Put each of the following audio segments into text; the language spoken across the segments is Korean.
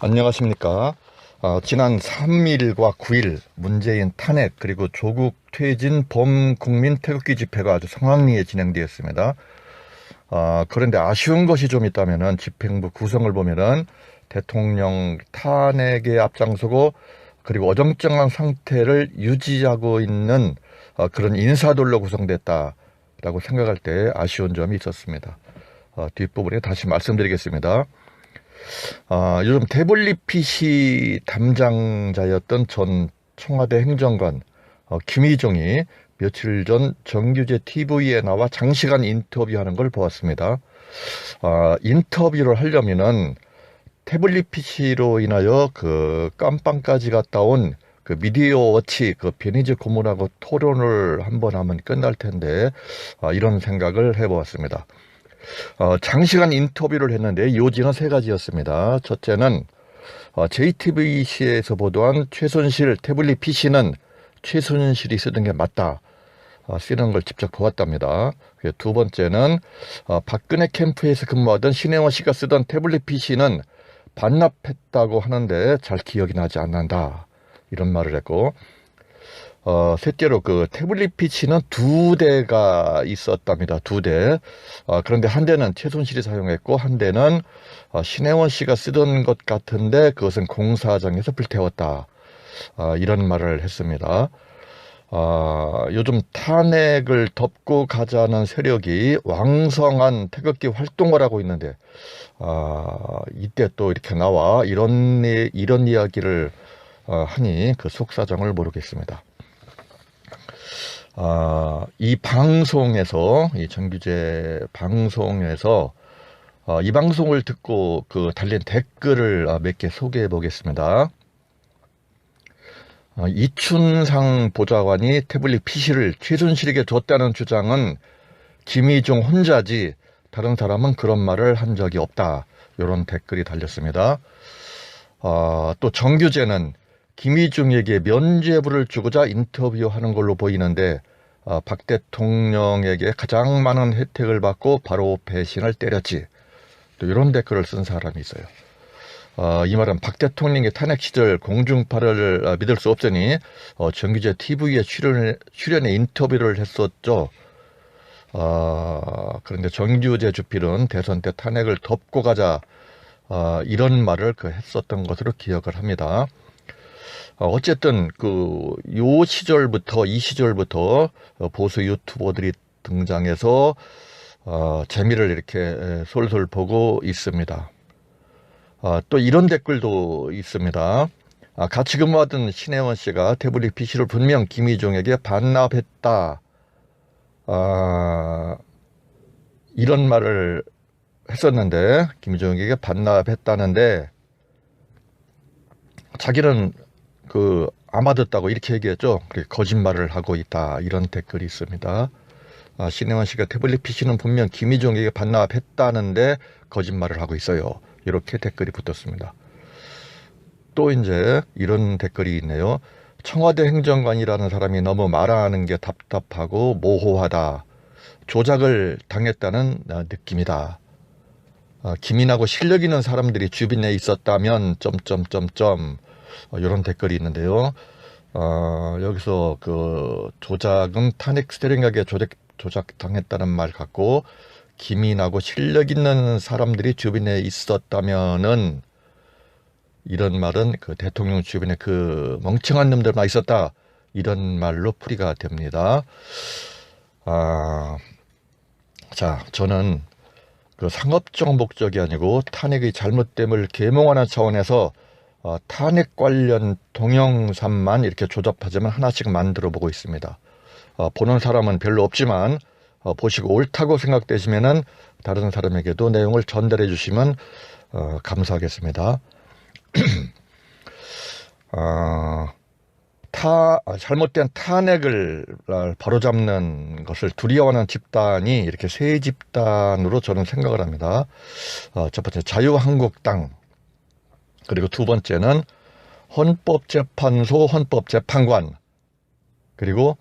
안녕하십니까. 지난 3일과 9일 문재인 탄핵 그리고 조국 퇴진 범국민 태극기 집회가 아주 성황리에 진행되었습니다. 그런데 아쉬운 것이 좀 있다면은 집행부 구성을 보면은 대통령 탄핵에 앞장서고 그리고 어정쩡한 상태를 유지하고 있는 그런 인사들로 구성됐다라고 생각할 때 아쉬운 점이 있었습니다. 뒷부분에 다시 말씀드리겠습니다. 요즘 태블릿 PC 담당자였던 전 청와대 행정관 김희종이 며칠 전 정규제 TV에 나와 장시간 인터뷰하는 걸 보았습니다. 인터뷰를 하려면은 태블릿 PC로 인하여 그 깜빵까지 갔다 온 그 미디어 워치 그 베니즈 고문하고 토론을 한번 하면 끝날 텐데 이런 생각을 해보았습니다. 장시간 인터뷰를 했는데 요지는 세 가지였습니다. 첫째는 JTBC에서 보도한 최순실 태블릿 PC는 최순실이 쓰던 게 맞다. 쓰는 걸 직접 보았답니다. 두 번째는 박근혜 캠프에서 근무하던 신혜원 씨가 쓰던 태블릿 PC는 반납했다고 하는데 잘 기억이 나지 않는다. 이런 말을 했고, 셋째로 그 태블릿 PC는 두 대가 있었답니다. 두 대. 그런데 한 대는 최순실이 사용했고 한 대는 신혜원 씨가 쓰던 것 같은데 그것은 공사장에서 불태웠다. 이런 말을 했습니다. 요즘 탄핵을 덮고 가자는 세력이 왕성한 태극기 활동을 하고 있는데 이때 또 이렇게 나와 이런 이야기를 하니 그 속사정을 모르겠습니다. 이 방송에서, 이 정규제 방송에서, 이 방송을 듣고 그 달린 댓글을 몇 개 소개해 보겠습니다. 이춘상 보좌관이 태블릿 PC를 최순실에게 줬다는 주장은 김희종 혼자지 다른 사람은 그런 말을 한 적이 없다. 이런 댓글이 달렸습니다. 또 정규제는 김희중에게 면죄부를 주고자 인터뷰하는 걸로 보이는데 박 대통령에게 가장 많은 혜택을 받고 바로 배신을 때렸지. 또 이런 댓글을 쓴 사람이 있어요. 이 말은 박 대통령의 탄핵 시절 공중파를 믿을 수 없으니 정규제 TV에 출연해 인터뷰를 했었죠. 그런데 정규제 주필은 대선 때 탄핵을 덮고 가자 이런 말을 했었던 것으로 기억을 합니다. 어쨌든 이 시절부터 보수 유튜버들이 등장해서 재미를 이렇게 솔솔 보고 있습니다. 또 이런 댓글도 있습니다. 같이 근무하던 신혜원 씨가 태블릿 PC를 분명 김희종에게 반납했다. 이런 말을 했었는데 김희종에게 반납했다는데 자기는 아마 듣다고 이렇게 얘기했죠. 거짓말을 하고 있다. 이런 댓글이 있습니다. 신혜원 씨가 태블릿 PC는 분명 김희종에게 반납했다는데 거짓말을 하고 있어요. 이렇게 댓글이 붙었습니다. 또 이제 이런 댓글이 있네요. 청와대 행정관이라는 사람이 너무 말하는 게 답답하고 모호하다. 조작을 당했다는 느낌이다. 기민하고 실력 있는 사람들이 주변에 있었다면 이런 댓글이 있는데요. 여기서 조작은 탄핵 스테링하게 조작당했다는 말 같고 기민하고 실력 있는 사람들이 주변에 있었다면은 이런 말은 대통령 주변에 멍청한 놈들만 있었다 이런 말로 풀이가 됩니다. 자, 저는 상업적 목적이 아니고 탄핵의 잘못됨을 계몽하는 차원에서 탄핵 관련 동영상만 이렇게 조잡하지만 하나씩 만들어 보고 있습니다. 보는 사람은 별로 없지만 보시고 옳다고 생각되시면은 다른 사람에게도 내용을 전달해 주시면 감사하겠습니다. 잘못된 탄핵을 바로잡는 것을 두려워하는 집단이 이렇게 세 집단으로 저는 생각을 합니다. 첫 번째 자유한국당, 그리고 두 번째는 헌법재판소 헌법재판관, 그리고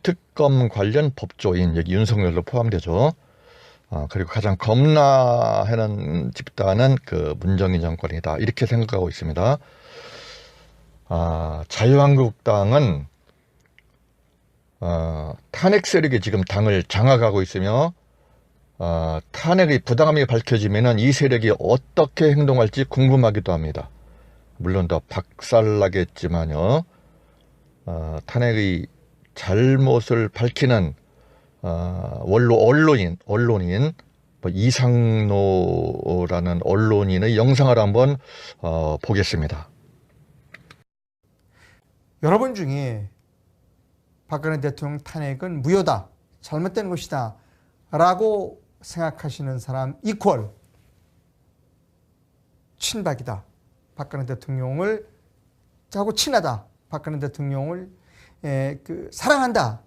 특검 관련 법조인, 여기 윤석열도 포함되죠. 그리고 가장 겁나하는 집단은 그 문정인 정권이다. 이렇게 생각하고 있습니다. 자유한국당은 탄핵 세력이 지금 당을 장악하고 있으며 탄핵의 부당함이 밝혀지면 이 세력이 어떻게 행동할지 궁금하기도 합니다. 물론 더 박살나겠지만요. 탄핵의 잘못을 밝히는 언론인 뭐 이상노라는 언론인의 영상을 한번 보겠습니다. 여러분 중에 박근혜 대통령 탄핵은 무효다, 잘못된 것이다 라고 생각하시는 사람 이퀄 친박이다, 박근혜 대통령을 하고 친하다, 박근혜 대통령을 사랑한다,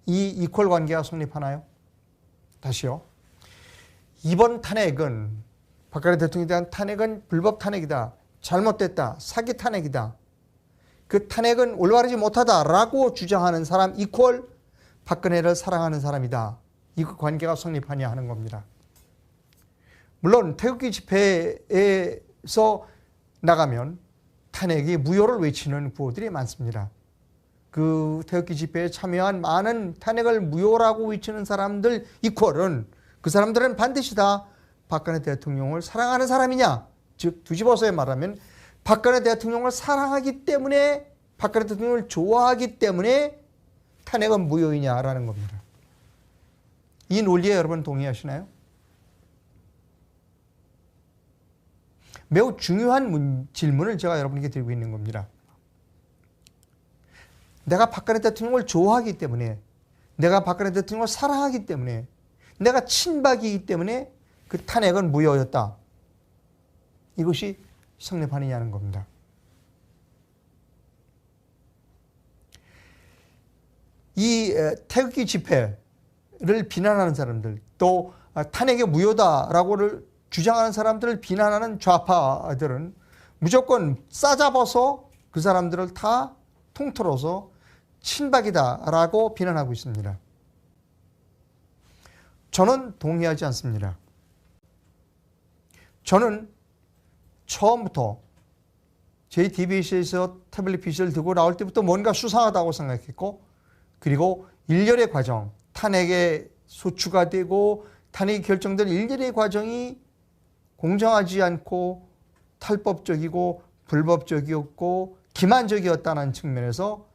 이 이퀄 관계가 성립하나요? 다시요. 이번 탄핵은, 박근혜 대통령에 대한 탄핵은 불법 탄핵이다, 잘못됐다, 사기 탄핵이다, 그 탄핵은 올바르지 못하다라고 주장하는 사람 이퀄 박근혜를 사랑하는 사람이다. 이 관계가 성립하냐 하는 겁니다. 물론 태극기 집회에서 나가면 탄핵이 무효를 외치는 구호들이 많습니다. 그 태극기 집회에 참여한 많은 탄핵을 무효라고 외치는 사람들 이퀄은, 그 사람들은 반드시 다 박근혜 대통령을 사랑하는 사람이냐, 즉 뒤집어서 말하면 박근혜 대통령을 사랑하기 때문에, 박근혜 대통령을 좋아하기 때문에 탄핵은 무효이냐라는 겁니다. 이 논리에 여러분 동의하시나요? 매우 중요한 질문을 제가 여러분에게 드리고 있는 겁니다. 내가 박근혜 대통령을 좋아하기 때문에, 내가 박근혜 대통령을 사랑하기 때문에, 내가 친박이기 때문에 그 탄핵은 무효였다. 이것이 성립하느냐는 겁니다. 이 태극기 집회를 비난하는 사람들, 또 탄핵이 무효다라고 주장하는 사람들을 비난하는 좌파들은 무조건 싸잡아서 그 사람들을 다 통틀어서 친박이다라고 비난하고 있습니다. 저는 동의하지 않습니다. 저는 처음부터 JTBC에서 태블릿 PC를 들고 나올 때부터 뭔가 수상하다고 생각했고, 그리고 일련의 과정, 탄핵에 소추가 되고 탄핵이 결정된 일련의 과정이 공정하지 않고 탈법적이고 불법적이었고 기만적이었다는 측면에서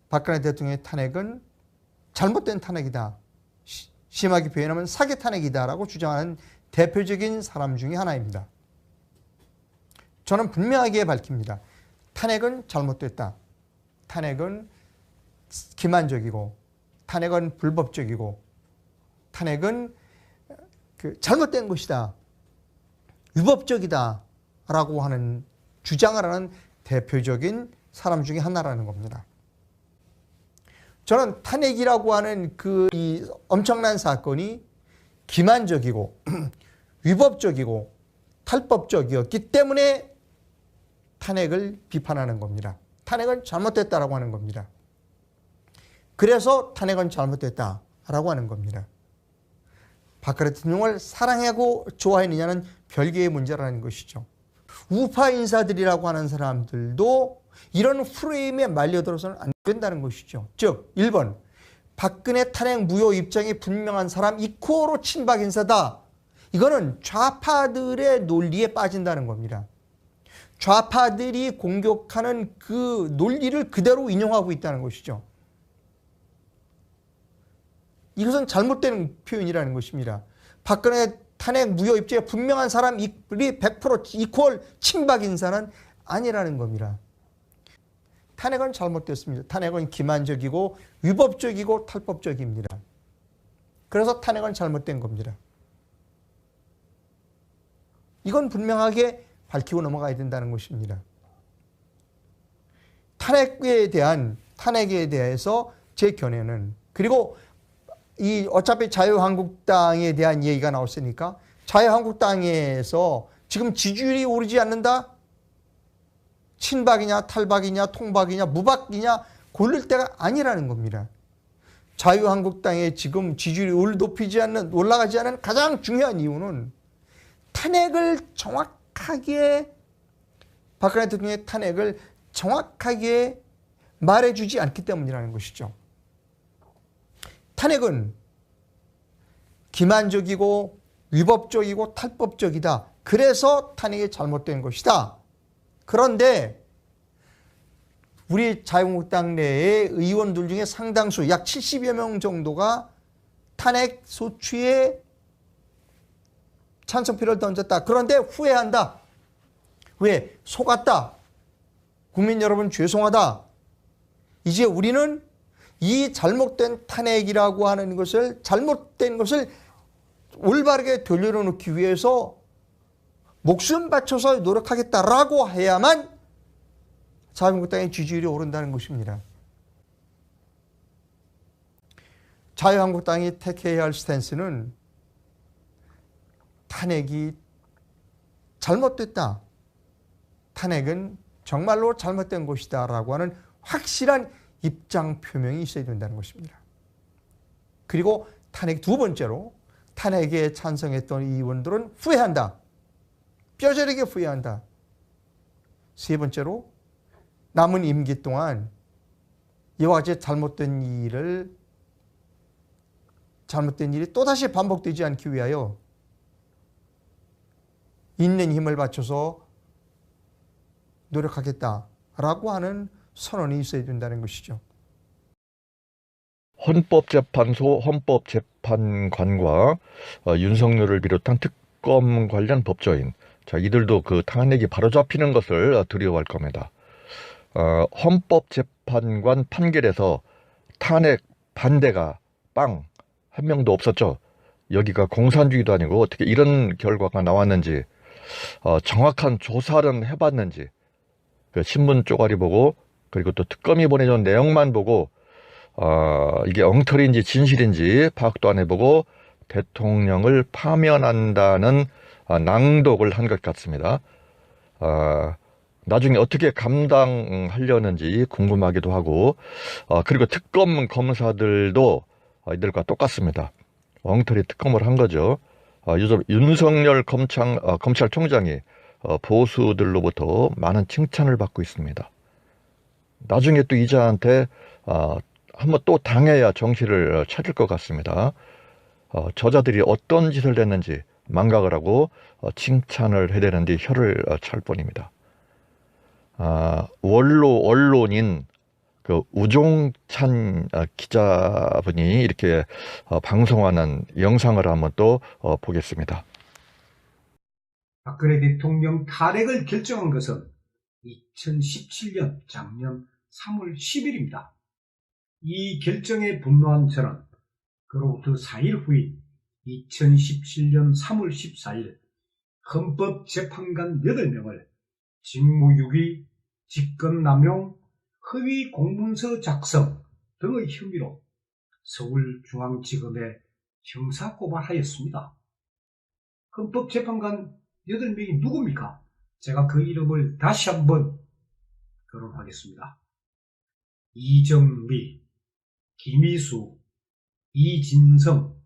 박근혜 대통령의 탄핵은 잘못된 탄핵이다, 심하게 표현하면 사기 탄핵이다라고 주장하는 대표적인 사람 중에 하나입니다. 저는 분명하게 밝힙니다. 탄핵은 잘못됐다. 탄핵은 기만적이고, 탄핵은 불법적이고, 탄핵은 잘못된 것이다, 위법적이다 라고 하는 주장을 하는 대표적인 사람 중에 하나라는 겁니다. 저는 탄핵이라고 하는 이 엄청난 사건이 기만적이고 위법적이고 탈법적이었기 때문에 탄핵을 비판하는 겁니다. 탄핵은 잘못됐다라고 하는 겁니다. 그래서 탄핵은 잘못됐다라고 하는 겁니다. 박근혜 대통령을 사랑하고 좋아했느냐는 별개의 문제라는 것이죠. 우파 인사들이라고 하는 사람들도 이런 프레임에 말려들어서는 안 된다는 것이죠. 즉 1번, 박근혜 탄핵 무효 입장이 분명한 사람 이코로 친박 인사다. 이거는 좌파들의 논리에 빠진다는 겁니다. 좌파들이 공격하는 그 논리를 그대로 인용하고 있다는 것이죠. 이것은 잘못된 표현이라는 것입니다. 박근혜 탄핵 무효 입장에 분명한 사람이 100% 이퀄 친박 인사는 아니라는 겁니다. 탄핵은 잘못됐습니다. 탄핵은 기만적이고 위법적이고 탈법적입니다. 그래서 탄핵은 잘못된 겁니다. 이건 분명하게 밝히고 넘어가야 된다는 것입니다. 탄핵에 대해서 제 견해는, 그리고 어차피 자유한국당에 대한 얘기가 나왔으니까 자유한국당에서 지금 지지율이 오르지 않는다? 친박이냐 탈박이냐 통박이냐 무박이냐 고를 때가 아니라는 겁니다. 자유한국당의 지금 지지율이 올라가지 않는 가장 중요한 이유는 탄핵을 정확하게, 박근혜 대통령의 탄핵을 정확하게 말해주지 않기 때문이라는 것이죠. 탄핵은 기만적이고 위법적이고 탈법적이다. 그래서 탄핵이 잘못된 것이다. 그런데 우리 자유한국당 내의 의원들 중에 상당수 약 70여 명 정도가 탄핵 소추에 찬성표를 던졌다. 그런데 후회한다. 왜? 속았다. 국민 여러분 죄송하다. 이제 우리는 이 잘못된 탄핵이라고 하는 것을, 잘못된 것을 올바르게 돌려놓기 위해서 목숨 바쳐서 노력하겠다라고 해야만 자유한국당의 지지율이 오른다는 것입니다. 자유한국당이 택해야 할 스탠스는 탄핵이 잘못됐다. 탄핵은 정말로 잘못된 것이다 라고 하는 확실한 입장 표명이 있어야 된다는 것입니다. 그리고 탄핵 두 번째로, 탄핵에 찬성했던 의원들은 후회한다. 뼈저리게 후회한다. 세 번째로, 남은 임기 동안 이와 같이 잘못된 일이 또다시 반복되지 않기 위하여 있는 힘을 바쳐서 노력하겠다라고 하는 선언이 있어야 된다는 것이죠. 헌법재판소 헌법재판관과 윤석열을 비롯한 특검 관련 법조인, 자, 이들도 그 탄핵이 바로잡히는 것을 두려워할 겁니다. 헌법재판관 판결에서 탄핵 반대가 빵 한 명도 없었죠. 여기가 공산주의도 아니고 어떻게 이런 결과가 나왔는지, 정확한 조사를 해봤는지, 그 신문 쪼가리 보고, 그리고 또 특검이 보내준 내용만 보고 이게 엉터리인지 진실인지 파악도 안 해보고 대통령을 파면한다는 낭독을 한 것 같습니다. 나중에 어떻게 감당하려는지 궁금하기도 하고, 그리고 특검 검사들도 이들과 똑같습니다. 엉터리 특검을 한 거죠. 요즘 윤석열 검찰총장이 보수들로부터 많은 칭찬을 받고 있습니다. 나중에 또 이자한테 한번 또 당해야 정신을 차릴 것 같습니다. 저자들이 어떤 짓을 했는지 망각을 하고 칭찬을 해야 되는데 혀를 찰 뿐입니다. 언론인 그 우종찬 기자분이 이렇게 방송하는 영상을 한번 또 보겠습니다. 박근혜 대통령 탄핵을 결정한 것은 2017년 작년 3월 10일입니다. 이 결정에 분노한 저는 그로부터 4일 후인 2017년 3월 14일 헌법재판관 8명을 직무유기, 직권남용, 허위 공문서 작성 등의 혐의로 서울중앙지검에 형사고발하였습니다. 헌법재판관 8명이 누굽니까? 제가 그 이름을 다시 한번 거론하겠습니다. 이정미, 김희수, 이진성,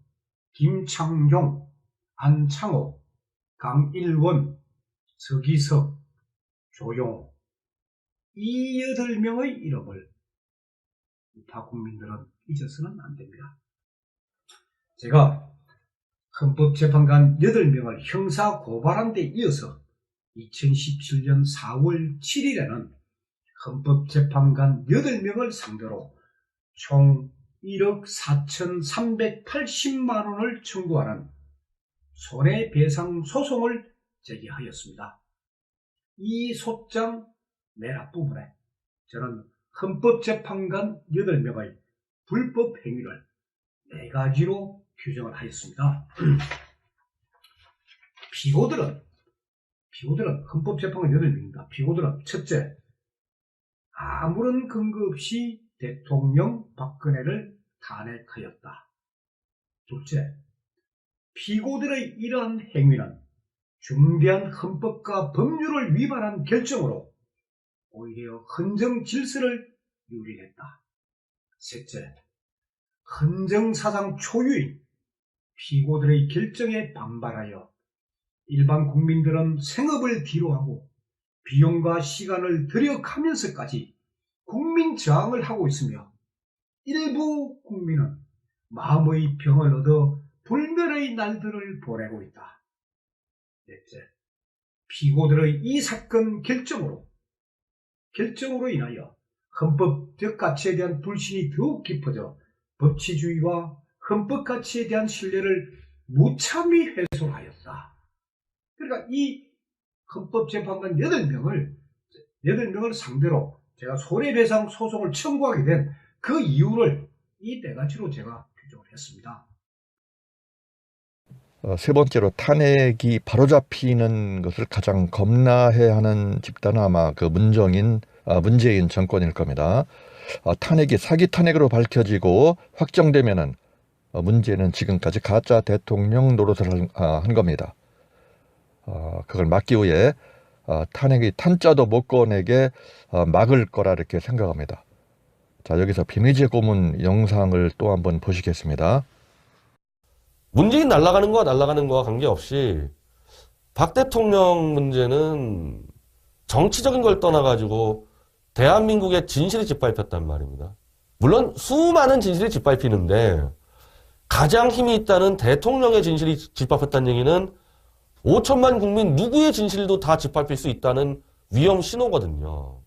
김창용, 안창호, 강일원, 서기석, 조용호, 이 8명의 이름을 다 국민들은 잊어서는 안 됩니다. 제가 헌법재판관 8명을 형사고발한 데 이어서 2017년 4월 7일에는 헌법재판관 8명을 상대로 총 1억 4,380만 원을 청구하는 손해배상 소송을 제기하였습니다. 이 소장 맨 앞부분에 저는 헌법재판관 8명의 불법 행위를 4가지로 규정을 하였습니다. 피고들은 헌법재판관 8명입니다. 피고들은 첫째, 아무런 근거 없이 대통령 박근혜를 탄핵하였다. 둘째, 피고들의 이러한 행위는 중대한 헌법과 법률을 위반한 결정으로 오히려 헌정 질서를 유린했다. 셋째, 헌정사상 초유의 피고들의 결정에 반발하여 일반 국민들은 생업을 뒤로하고 비용과 시간을 들여가면서까지 국민 저항을 하고 있으며 일부 국민은 마음의 병을 얻어 불멸의 날들을 보내고 있다. 넷째, 피고들의 이 사건 결정으로 인하여 헌법적 가치에 대한 불신이 더욱 깊어져 법치주의와 헌법 가치에 대한 신뢰를 무참히 훼손하였다. 그러니까 이 헌법재판관 8명을 상대로 제가 손해배상 소송을 청구하게 된 그 이유를 이 4가지로 제가 규정을 했습니다. 세 번째로 탄핵이 바로잡히는 것을 가장 겁나해하는 집단은 아마 그 문재인 정권일 겁니다. 탄핵이 사기 탄핵으로 밝혀지고 확정되면은 문재인은 지금까지 가짜 대통령 노릇을 한 겁니다. 그걸 막기 위해 탄핵이 탄자도 못 꺼내게 막을 거라 이렇게 생각합니다. 자, 여기서 비미제 고문 영상을 또 한번 보시겠습니다. 문재인 날아가는 거와 관계없이 박 대통령 문제는 정치적인 걸 떠나가지고 대한민국의 진실이 짓밟혔단 말입니다. 물론 수많은 진실이 짓밟히는데 가장 힘이 있다는 대통령의 진실이 짓밟혔다는 얘기는 5천만 국민 누구의 진실도 다 짓밟힐 수 있다는 위험 신호거든요.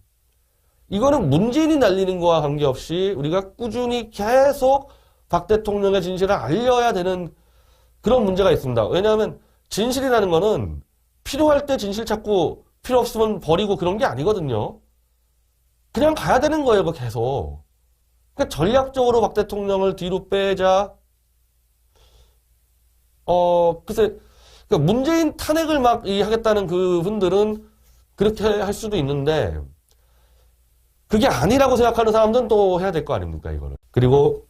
이거는 문재인이 날리는 거와 관계없이 우리가 꾸준히 계속 박 대통령의 진실을 알려야 되는 그런 문제가 있습니다. 왜냐하면 진실이라는 거는 필요할 때 진실 찾고 필요 없으면 버리고 그런 게 아니거든요. 그냥 가야 되는 거예요, 계속. 그러니까 전략적으로 박 대통령을 뒤로 빼자. 글쎄, 그러니까 문재인 탄핵을 막 하겠다는 그 분들은 그렇게 할 수도 있는데, 그게 아니라고 생각하는 사람들은 또 해야 될 거 아닙니까, 이거를. 그리고,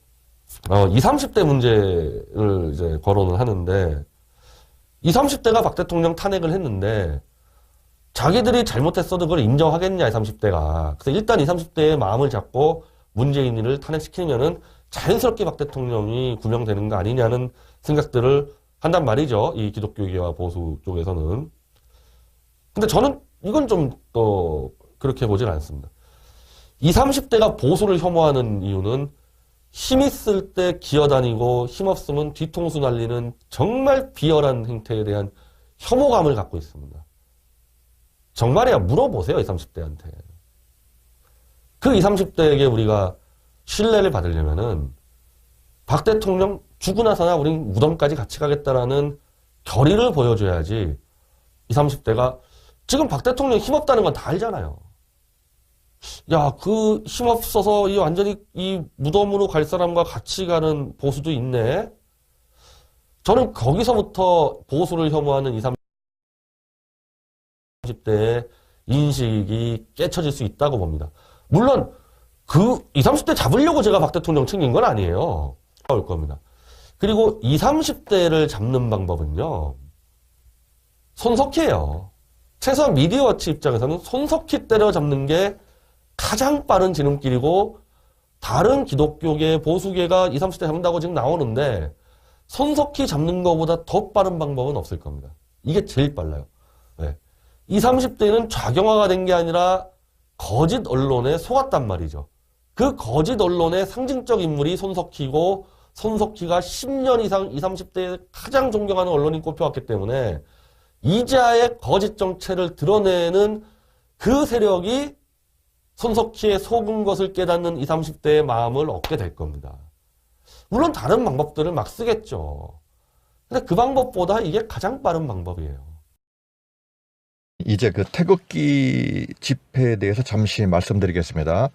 20, 30대 문제를 이제 거론을 하는데, 20, 30대가 박 대통령 탄핵을 했는데, 자기들이 잘못했어도 그걸 인정하겠냐, 20, 30대가. 그래서 일단 20, 30대의 마음을 잡고 문재인을 탄핵시키면은 자연스럽게 박 대통령이 구명되는 거 아니냐는 생각들을 한단 말이죠. 이 기독교계와 보수 쪽에서는. 근데 저는 이건 좀 그렇게 보진 않습니다. 20, 30대가 보수를 혐오하는 이유는 힘 있을 때 기어다니고 힘 없으면 뒤통수 날리는 정말 비열한 행태에 대한 혐오감을 갖고 있습니다. 정말이야, 물어보세요, 20, 30대한테. 그 20, 30대에게 우리가 신뢰를 받으려면은 박 대통령 죽고 나서나 우린 무덤까지 같이 가겠다라는 결의를 보여줘야지 20, 30대가 지금 박 대통령 힘없다는 건 다 알잖아요. 야, 그 힘없어서 완전히 이 무덤으로 갈 사람과 같이 가는 보수도 있네. 저는 거기서부터 보수를 혐오하는 20, 30대의 인식이 깨쳐질 수 있다고 봅니다. 물론 그 20, 30대 잡으려고 제가 박 대통령 챙긴 건 아니에요. 올 겁니다. 그리고 20, 30대를 잡는 방법은요, 손석희예요. 최소한 미디어워치 입장에서는 손석희 때려잡는 게 가장 빠른 지름길이고, 다른 기독교계, 보수계가 20, 30대 잡는다고 지금 나오는데 손석희 잡는 것보다 더 빠른 방법은 없을 겁니다. 이게 제일 빨라요. 네. 20, 30대는 좌경화가 된 게 아니라 거짓 언론에 속았단 말이죠. 그 거짓 언론의 상징적 인물이 손석희고, 손석희가 10년 이상 20, 30대에 가장 존경하는 언론인 꼽혀왔기 때문에 이자의 거짓 정체를 드러내는 그 세력이 손석희의 속은 것을 깨닫는 20, 30대의 마음을 얻게 될 겁니다. 물론 다른 방법들을 막 쓰겠죠. 근데 그 방법보다 이게 가장 빠른 방법이에요. 이제 그 태극기 집회에 대해서 잠시 말씀드리겠습니다.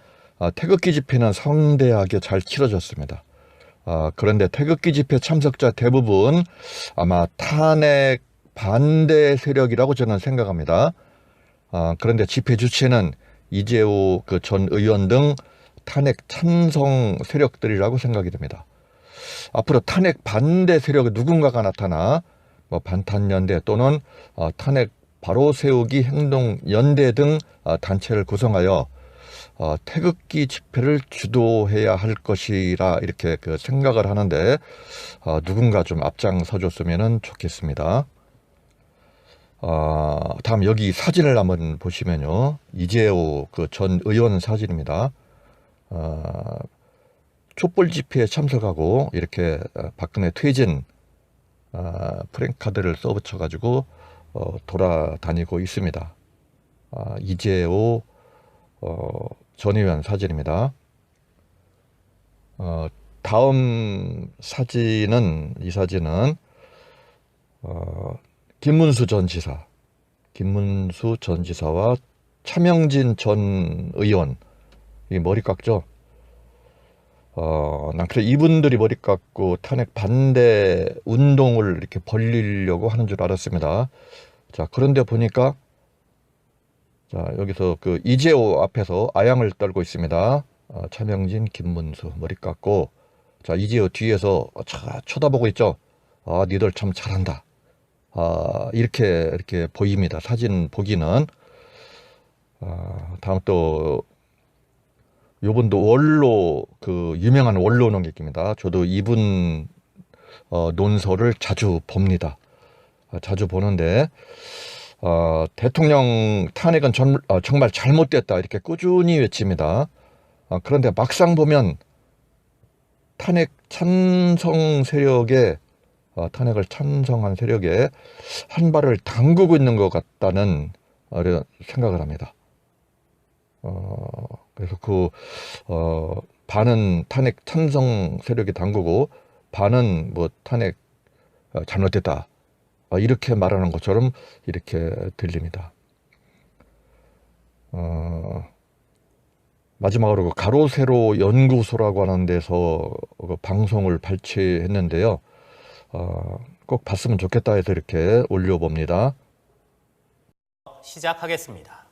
태극기 집회는 성대하게 잘 치러졌습니다. 그런데 태극기 집회 참석자 대부분 아마 탄핵 반대 세력이라고 저는 생각합니다. 그런데 집회 주체는 이재호 그 전 의원 등 탄핵 찬성 세력들이라고 생각이 됩니다. 앞으로 탄핵 반대 세력의 누군가가 나타나 반탄연대 또는 탄핵 바로 세우기 행동연대 등 단체를 구성하여 태극기 집회를 주도해야 할 것이라 이렇게 그 생각을 하는데 누군가 좀 앞장서줬으면 좋겠습니다. 다음 여기 사진을 한번 보시면요. 이재호 그 전 의원 사진입니다. 촛불 집회에 참석하고 이렇게 박근혜 퇴진 프랭카드를 써붙여가지고 돌아다니고 있습니다. 이재호 전 의원 사진입니다. 다음 사진은 이 사진은 김문수 전 지사와 차명진 전 의원, 이 머리 깎죠. 난 그래 이분들이 머리 깎고 탄핵 반대 운동을 이렇게 벌리려고 하는 줄 알았습니다. 자, 그런데 보니까 자, 여기서 그 이재호 앞에서 아양을 떨고 있습니다. 차명진, 김문수 머리 깎고, 자, 이재호 뒤에서 쳐다보고 있죠. 니들 참 잘한다. 이렇게 보입니다. 사진 보기는. 다음 또 요분도 원로, 그 유명한 원로 농객입니다. 저도 이분 논설을 자주 봅니다. 자주 보는데 대통령 탄핵은 정말 잘못됐다 이렇게 꾸준히 외칩니다. 그런데 막상 보면 탄핵 찬성 세력에 탄핵을 찬성한 세력에 한 발을 담그고 있는 것 같다는 생각을 합니다. 그래서 반은 탄핵 찬성 세력이 담그고 반은 뭐 탄핵 잘못됐다 이렇게 말하는 것처럼 이렇게 들립니다. 마지막으로 가로세로 연구소라고 하는 데서 방송을 발췌했는데요. 꼭 봤으면 좋겠다 해서 이렇게 올려봅니다. 시작하겠습니다.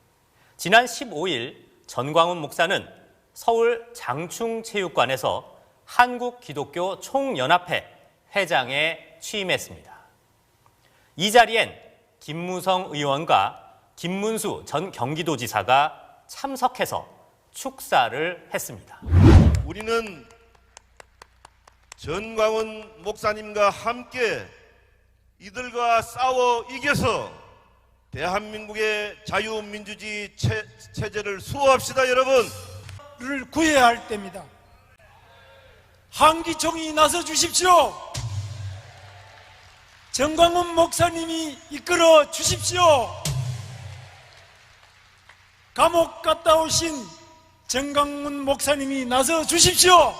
지난 15일 전광훈 목사는 서울 장충체육관에서 한국기독교 총연합회 회장에 취임했습니다. 이 자리엔 김무성 의원과 김문수 전 경기도지사가 참석해서 축사를 했습니다. 우리는 전광훈 목사님과 함께 이들과 싸워 이겨서 대한민국의 자유민주주의 체제를 수호합시다, 여러분. 를 구해야 할 때입니다. 한기총이 나서 주십시오. 전광훈 목사님이 이끌어 주십시오. 감옥 갔다 오신 전광훈 목사님이 나서 주십시오.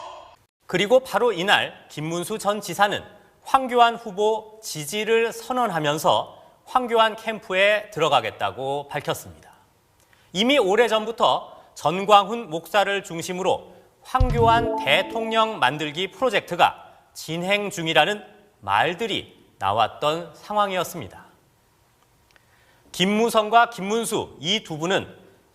그리고 바로 이날 김문수 전 지사는 황교안 후보 지지를 선언하면서 황교안 캠프에 들어가겠다고 밝혔습니다. 이미 오래전부터 전광훈 목사를 중심으로 황교안 대통령 만들기 프로젝트가 진행 중이라는 말들이 나왔던 상황이었습니다. 김무성과 김문수 이 두 분은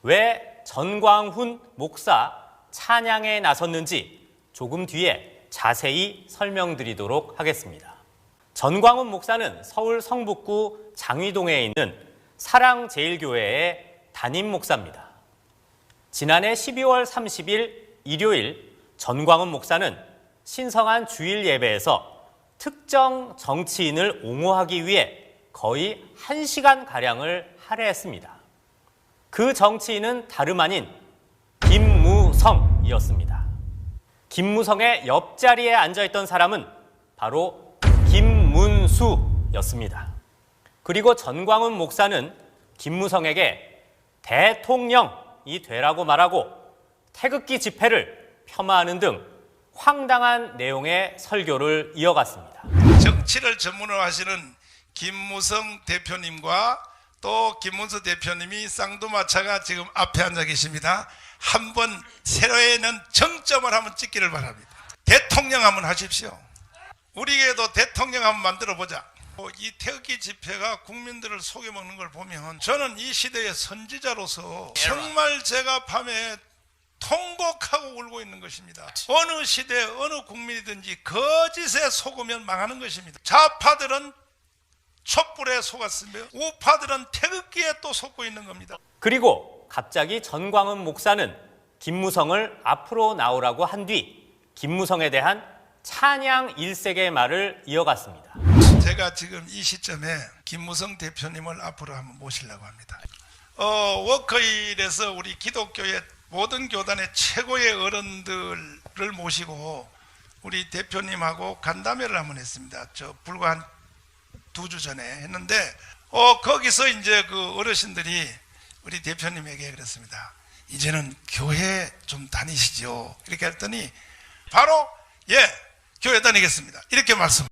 왜 전광훈 목사 찬양에 나섰는지 조금 뒤에 자세히 설명드리도록 하겠습니다. 전광훈 목사는 서울 성북구 장위동에 있는 사랑제일교회의 담임 목사입니다. 지난해 12월 30일 일요일 전광훈 목사는 신성한 주일 예배에서 특정 정치인을 옹호하기 위해 거의 1시간가량을 할애했습니다. 그 정치인은 다름 아닌 김무성이었습니다. 김무성의 옆자리에 앉아있던 사람은 바로 김문수였습니다. 그리고 전광훈 목사는 김무성에게 대통령이 되라고 말하고 태극기 집회를 폄하하는 등 황당한 내용의 설교를 이어갔습니다. 정치를 전문으로 하시는 김무성 대표님과 또 김문수 대표님이 쌍두마차가 지금 앞에 앉아 계십니다. 한번 새로에는 정점을 한번 찍기를 바랍니다. 대통령 한번 하십시오. 우리에게도 대통령 한번 만들어 보자. 이 태극기 집회가 국민들을 속여먹는 걸 보면 저는 이 시대의 선지자로서 정말 제가 밤에 통곡하고 울고 있는 것입니다. 어느 시대 어느 국민이든지 거짓에 속으면 망하는 것입니다. 좌파들은 촛불에 속았으며 우파들은 태극기에 또 속고 있는 겁니다. 그리고 갑자기 전광훈 목사는 김무성을 앞으로 나오라고 한 뒤 김무성에 대한 찬양 일색의 말을 이어갔습니다. 제가 지금 이 시점에 김무성 대표님을 앞으로 한번 모시려고 합니다. 워커힐에서 우리 기독교의 모든 교단의 최고의 어른들을 모시고 우리 대표님하고 간담회를 한번 했습니다. 불과 한 2주 전에 했는데 거기서 이제 그 어르신들이 우리 대표님에게 그랬습니다. 이제는 교회 좀 다니시죠. 이렇게 했더니 바로 교회 다니겠습니다. 이렇게 말씀.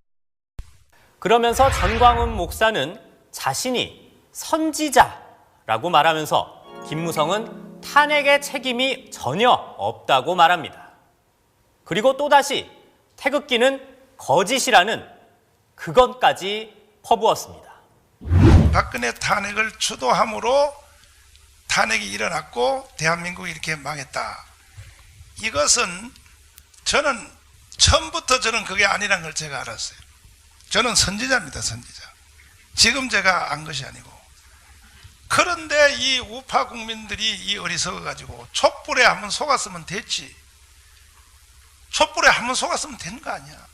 그러면서 전광훈 목사는 자신이 선지자라고 말하면서 김무성은 탄핵의 책임이 전혀 없다고 말합니다. 그리고 또다시 태극기는 거짓이라는 그것까지 퍼부었습니다. 박근혜 탄핵을 주도함으로 탄핵이 일어났고 대한민국이 이렇게 망했다. 이것은 저는 처음부터 그게 아니란 걸 제가 알았어요. 저는 선지자입니다. 선지자. 지금 제가 안 것이 아니고. 그런데 이 우파 국민들이 이 어리석어가지고 촛불에 한번 속았으면 됐지. 촛불에 한번 속았으면 된 거 아니야.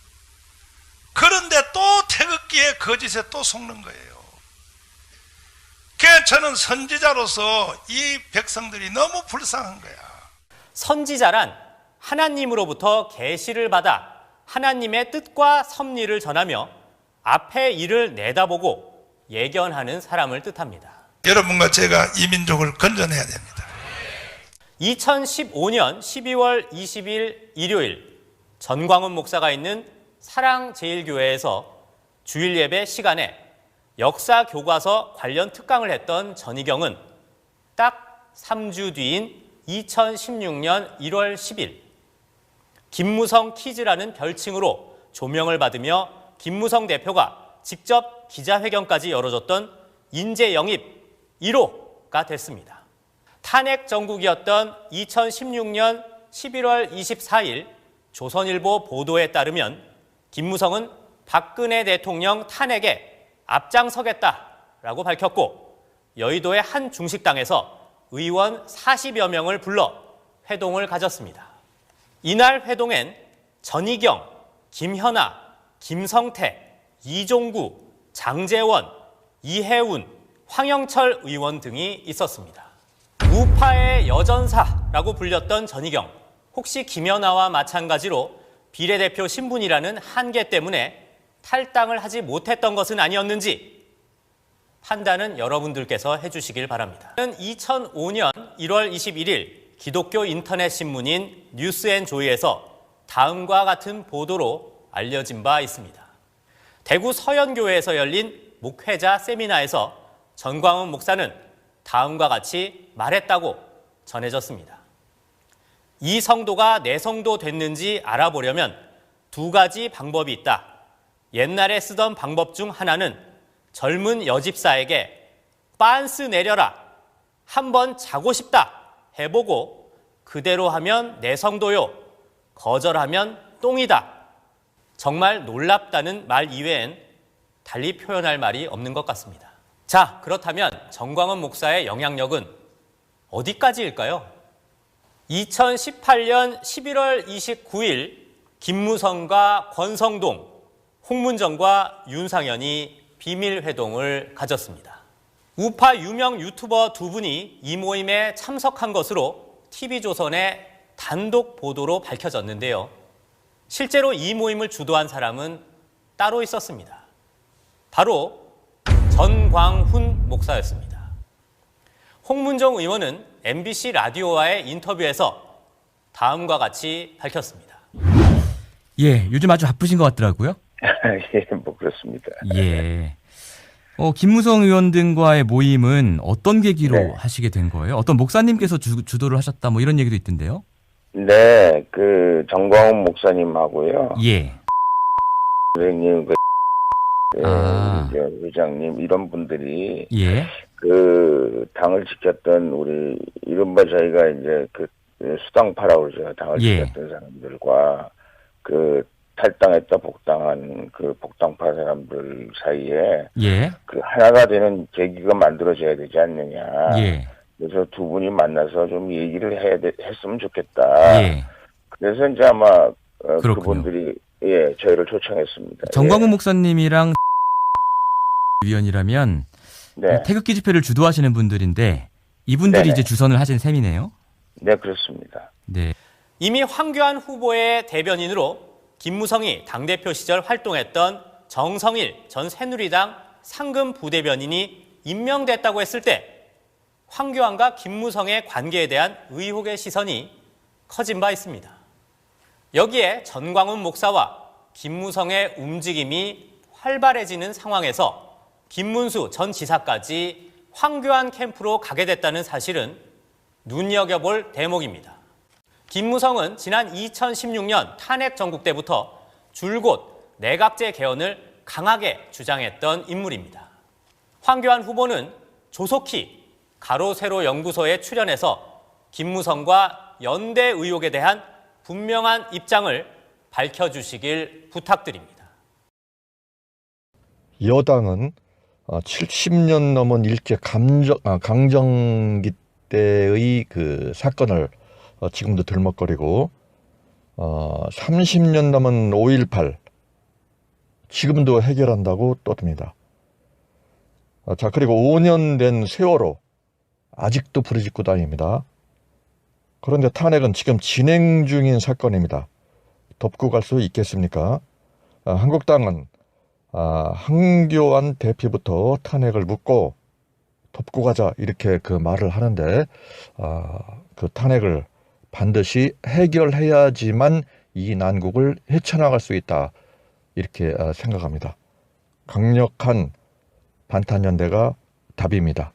그런데 또 태극기에 거짓에 또 속는 거예요. 그래서 저는 선지자로서 이 백성들이 너무 불쌍한 거야. 선지자란 하나님으로부터 계시를 받아 하나님의 뜻과 섭리를 전하며 앞의 일을 내다보고 예견하는 사람을 뜻합니다. 여러분과 제가 이 민족을 건져내야 됩니다. 2015년 12월 20일 일요일 전광훈 목사가 있는 사랑제일교회에서 주일 예배 시간에 역사 교과서 관련 특강을 했던 전희경은 딱 3주 뒤인 2016년 1월 10일 김무성 퀴즈라는 별칭으로 조명을 받으며 김무성 대표가 직접 기자회견까지 열어줬던 인재 영입 1호가 됐습니다. 탄핵 정국이었던 2016년 11월 24일 조선일보 보도에 따르면 김무성은 박근혜 대통령 탄핵에 앞장서겠다라고 밝혔고 여의도의 한 중식당에서 의원 40여 명을 불러 회동을 가졌습니다. 이날 회동엔 전희경, 김현아, 김성태, 이종구, 장제원, 이해운, 황영철 의원 등이 있었습니다. 우파의 여전사라고 불렸던 전희경, 혹시 김연아와 마찬가지로 비례대표 신분이라는 한계 때문에 탈당을 하지 못했던 것은 아니었는지 판단은 여러분들께서 해주시길 바랍니다. 2005년 1월 21일 기독교 인터넷 신문인 뉴스앤조이에서 다음과 같은 보도로 알려진 바 있습니다. 대구 서연교회에서 열린 목회자 세미나에서 전광훈 목사는 다음과 같이 말했다고 전해졌습니다. 이 성도가 내 성도 됐는지 알아보려면 두 가지 방법이 있다. 옛날에 쓰던 방법 중 하나는 젊은 여집사에게 빤스 내려라, 한번 자고 싶다 해보고 그대로 하면 내 성도요, 거절하면 똥이다. 정말 놀랍다는 말 이외엔 달리 표현할 말이 없는 것 같습니다. 자, 그렇다면 전광훈 목사의 영향력은 어디까지일까요? 2018년 11월 29일 김무성과 권성동, 홍문정과 윤상현이 비밀회동을 가졌습니다. 우파 유명 유튜버 두 분이 이 모임에 참석한 것으로 TV조선의 단독 보도로 밝혀졌는데요. 실제로 이 모임을 주도한 사람은 따로 있었습니다. 바로 전광훈 목사였습니다. 홍문정 의원은 MBC 라디오와의 인터뷰에서 다음과 같이 밝혔습니다. 예, 요즘 아주 바쁘신 것 같더라고요. 예, 뭐 그렇습니다. 예. 김무성 의원 등과의 모임은 어떤 계기로 네. 하시게 된 거예요? 어떤 목사님께서 주도를 하셨다 뭐 이런 얘기도 있던데요. 네, 그 정광훈 목사님하고요. 예. 선생님, 아. 회장님 이런 분들이 예. 그 당을 지켰던 우리 이른바 저희가 이제 그 수당파라고 그러죠. 당을 예. 지켰던 사람들과 그 탈당했다 복당한 그 복당파 사람들 사이에 예. 그 하나가 되는 계기가 만들어져야 되지 않느냐. 예. 그래서 두 분이 만나서 좀 얘기를 했으면 좋겠다. 예. 그래서 이제 아마 그렇군요. 그분들이 예 저희를 초청했습니다. 정광훈 예. 목사님이랑 위원이라면 네, 태극기 집회를 주도하시는 분들인데 이분들이 네네. 이제 주선을 하신 셈이네요. 네 그렇습니다. 네. 이미 황교안 후보의 대변인으로 김무성이 당대표 시절 활동했던 정성일 전 새누리당 상금 부대변인이 임명됐다고 했을 때 황교안과 김무성의 관계에 대한 의혹의 시선이 커진 바 있습니다. 여기에 전광훈 목사와 김무성의 움직임이 활발해지는 상황에서 김문수 전 지사까지 황교안 캠프로 가게 됐다는 사실은 눈여겨볼 대목입니다. 김무성은 지난 2016년 탄핵 정국 때부터 줄곧 내각제 개헌을 강하게 주장했던 인물입니다. 황교안 후보는 조속히 가로세로 연구소에 출연해서 김무성과 연대 의혹에 대한 분명한 입장을 밝혀주시길 부탁드립니다. 여당은 70년 넘은 일제 강점기 때의 그 사건을 지금도 들먹거리고 30년 넘은 5.18 지금도 해결한다고 떠듭니다. 자, 그리고 5년 된 세월호 아직도 부르짖고 다닙니다. 그런데 탄핵은 지금 진행 중인 사건입니다. 덮고 갈 수 있겠습니까? 한국당은 황교안 대표부터 탄핵을 묻고 덮고 가자 이렇게 그 말을 하는데 그 탄핵을 반드시 해결해야지만 이 난국을 헤쳐나갈 수 있다 이렇게 생각합니다. 강력한 반탄연대가 답입니다.